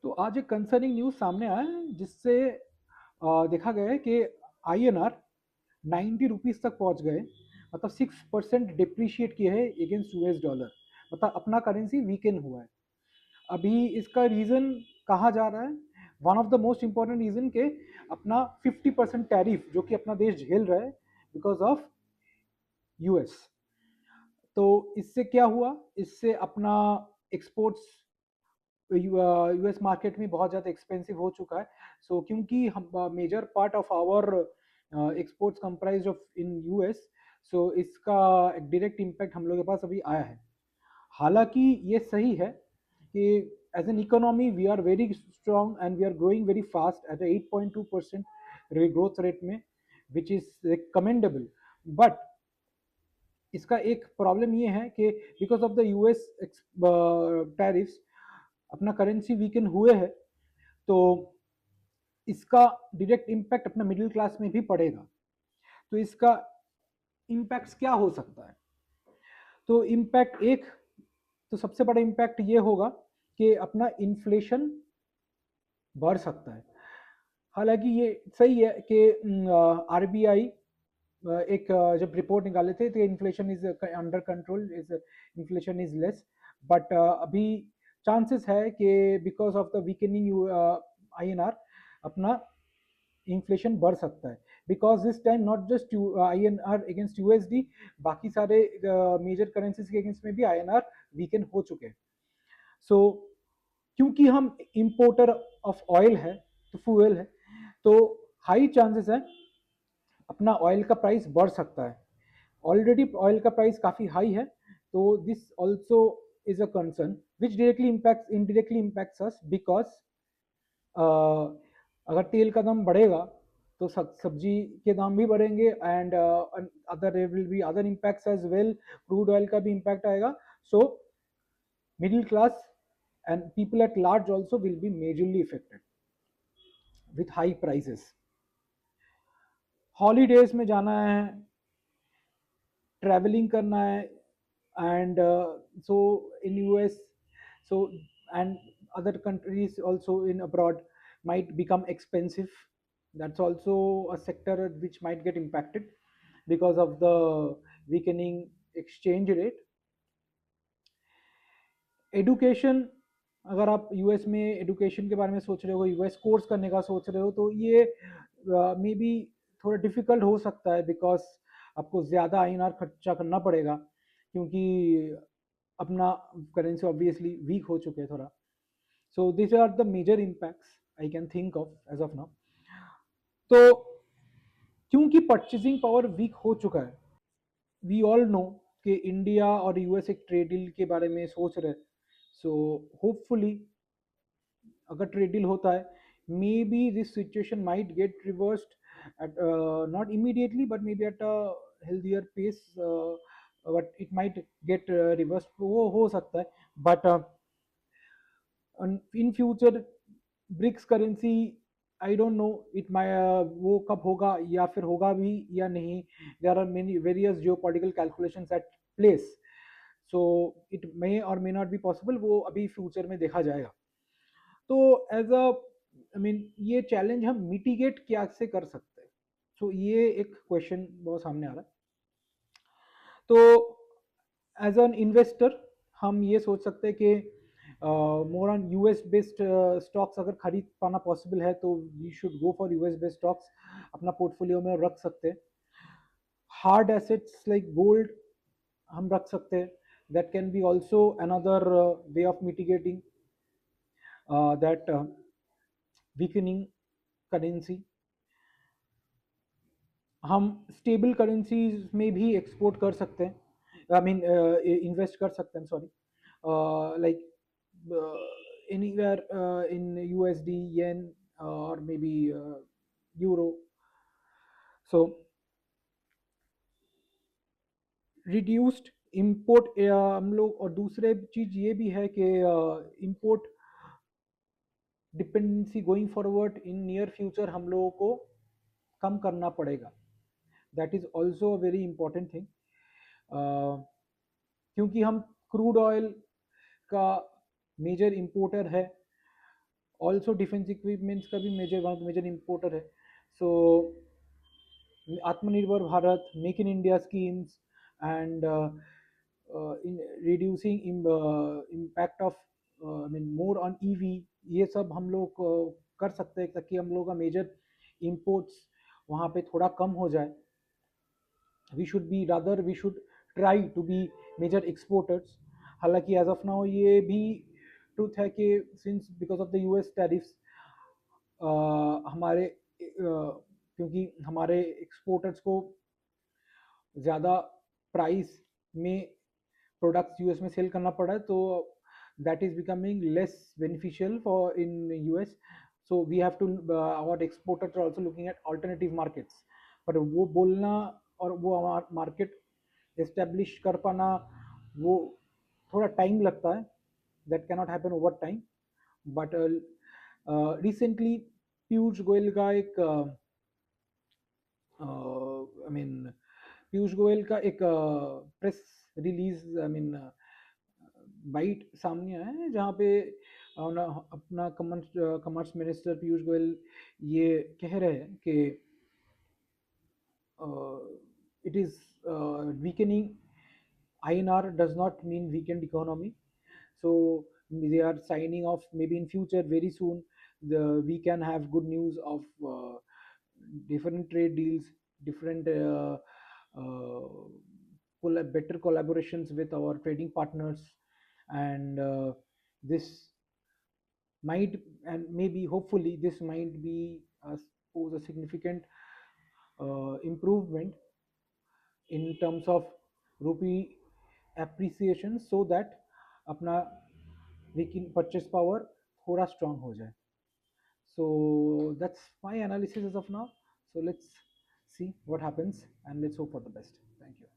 तो आज एक कंसर्निंग न्यूज़ सामने आया है जिससे देखा गया है कि आईएनआर 90 रुपीस तक पहुंच गए। मतलब 6% डिप्रिशिएट किए हैं अगेंस्ट यूएस डॉलर। मतलब अपना करेंसी वीकेन हुआ है। अभी इसका रीज़न कहा जा रहा है, one of the most important reason के अपना 50% टैरिफ जो कि अपना देश झेल रहा है बिकॉज ऑफ यूएस। तो इससे क्या हुआ, इससे अपना एक्सपोर्ट्स यूएस मार्केट में बहुत ज़्यादा एक्सपेंसिव हो चुका है। सो क्योंकि हम major part of our exports comprise of in US, so इसका एक डायरेक्ट इम्पैक्ट हम लोग के पास अभी आया है। हालांकि ये सही है कि as an economy we are very strong and we are growing very fast at 8.2% growth rate में, विच इज कमेंडेबल। बट इसका एक प्रॉब्लम ये है कि because of the US tariffs अपना करेंसी वीकन हुए हैं। तो इसका डायरेक्ट इम्पैक्ट अपना मिडिल क्लास में भी पड़ेगा। तो इसका इम्पैक्ट क्या हो सकता है? तो इम्पैक्ट एक, तो सबसे बड़ा इम्पैक्ट ये होगा कि अपना इन्फ्लेशन बढ़ सकता है। हालांकि ये सही है कि आरबीआई एक जब रिपोर्ट निकाले थे तो inflation is under control, is inflation is less. But अभी चांसेस है कि बिकॉज ऑफ द वीकेनिंग आईएनआर अपना इन्फ्लेशन बढ़ सकता है। Because this time not just INR against USD, बाकी सारे मेजर करेंसीज के अगेंस्ट में भी आईएनआर वीकन हो चुके हैं। सो क्योंकि हम इंपोर्टर ऑफ ऑयल है, तो फ्यूल है, तो हाई चांसेस है अपना ऑयल का प्राइस बढ़ सकता है। ऑलरेडी ऑयल का प्राइस काफ़ी हाई है, तो this also is a concern which directly impact indirectly impacts us. Because अगर तेल का दाम बढ़ेगा तो सब्जी के दाम भी बढ़ेंगे and other will be other impacts as well. Crude oil का भी इम्पैक्ट आएगा। So middle class and people at large also will be majorly affected with high prices. Holidays में जाना है, ट्रैवलिंग करना है, and so in US, so and other countries also in abroad might become expensive. That's also a sector which might get impacted because of the weakening exchange rate. Education, अगर आप US में education के बारे में सोच रहे हो, US course करने का सोच रहे हो, तो ये मे बी थोड़ा डिफिकल्ट हो सकता है बिकॉज आपको ज़्यादा आईएनआर खर्चा करना पड़ेगा क्योंकि अपना करेंसी ऑब्वियसली वीक हो चुके हैं थोड़ा। So this are the major impacts I can think of as of now. तो क्योंकि परचेजिंग पावर वीक हो चुका है, वी ऑल नो कि इंडिया और यूएस एक ट्रेड डील के बारे में सोच रहे हैं। सो होपफुली अगर ट्रेड डील होता है, maybe this situation might get reversed at not immediately but maybe at a healthier pace, but it might get reversed, वो हो सकता है। but in future BRICS currency, I don't know it may वो कब होगा या फिर होगा भी या नहीं। There are many various geopolitical calculations at place. So it may और मे नॉट बी पॉसिबल, वो अभी फ्यूचर में देखा जाएगा। तो एज अ आई मीन ये चैलेंज हम मिटिगेट क्या से कर सकते हैं? सो ये एक क्वेश्चन बहुत सामने आ रहा है। तो एज एन इन्वेस्टर हम ये सोच सकते हैं कि more on US based stocks अगर खरीद पाना पॉसिबल है तो we should go for US based stocks, अपना पोर्टफोलियो में रख सकते हैं। हार्ड एसेट्स लाइक गोल्ड हम रख सकते हैं, that can be also another way of mitigating that weakening currency. हम स्टेबल करेंसीज में भी एक्सपोर्ट कर सकते हैं, आई मीन इन्वेस्ट कर सकते हैं, sorry, like anywhere in USD, yen, or maybe euro. So reduced import हम लोग, और दूसरे चीज ये भी है कि import dependency going forward in near future हम लोगों को कम करना पड़ेगा। That is also a very important thing, क्योंकि हम क्रूड ऑयल का मेजर इंपोर्टर है ऑल्सो डिफेंस इक्विपमेंट्स का भी मेजर वहाँ मेजर इम्पोर्टर है. सो आत्मनिर्भर Bharat, make in India schemes and in reducing impact of I mean more on EV, ये सब हम लोग कर सकते हैं ताकि हम लोग का मेजर imports वहाँ पे थोड़ा कम हो जाए. We should try to be major exporters. हालांकि एज ऑफ नाउ ये भी ट्रूथ है कि since because of the US tariffs हमारे क्योंकि हमारे एक्सपोर्टर्स को ज़्यादा प्राइस में प्रोडक्ट्स यूएस में सेल करना पड़ा है, तो that is becoming less beneficial for in US. So we have to our exporters are also looking at alternative markets. पर वो बोलना और वो मार्केट एस्टेब्लिश कर पाना वो थोड़ा टाइम लगता है. That cannot happen over time. But recently Piyush Goyal का एक आई मीन पीयूष गोयल का एक press release I mean bite सामने आया है जहाँ पे अपना कॉमर्स मिनिस्टर पीयूष गोयल ये कह रहे हैं कि it is weakening INR does not mean weakened economy. So they are signing off maybe in future very soon we can have good news of different trade deals, different better collaborations with our trading partners, and this might and maybe hopefully this might be pose a significant improvement in terms of rupee appreciation so that अपना weaken purchase power थोड़ा strong हो जाए. So that's my analysis as of now. So let's see what happens and let's hope for the best. Thank you.